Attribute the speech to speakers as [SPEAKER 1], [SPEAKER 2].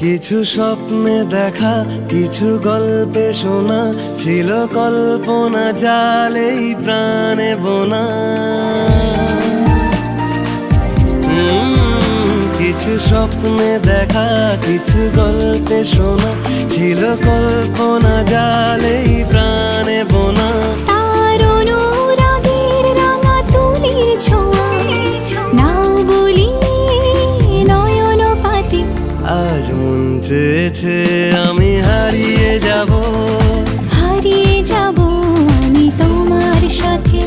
[SPEAKER 1] কিছু স্বপ্নে দেখা, কিছু গল্পে শোনা, ছিল কল্পনা জালেই প্রাণে বোনা। কিছু স্বপ্নে দেখা, কিছু গল্পে শোনা, ছিল কল্পনা জালেই প্রাণে বোনা। আজ মন চেয়েছে আমি হারিয়ে যাব
[SPEAKER 2] আমি তোমার সাথে।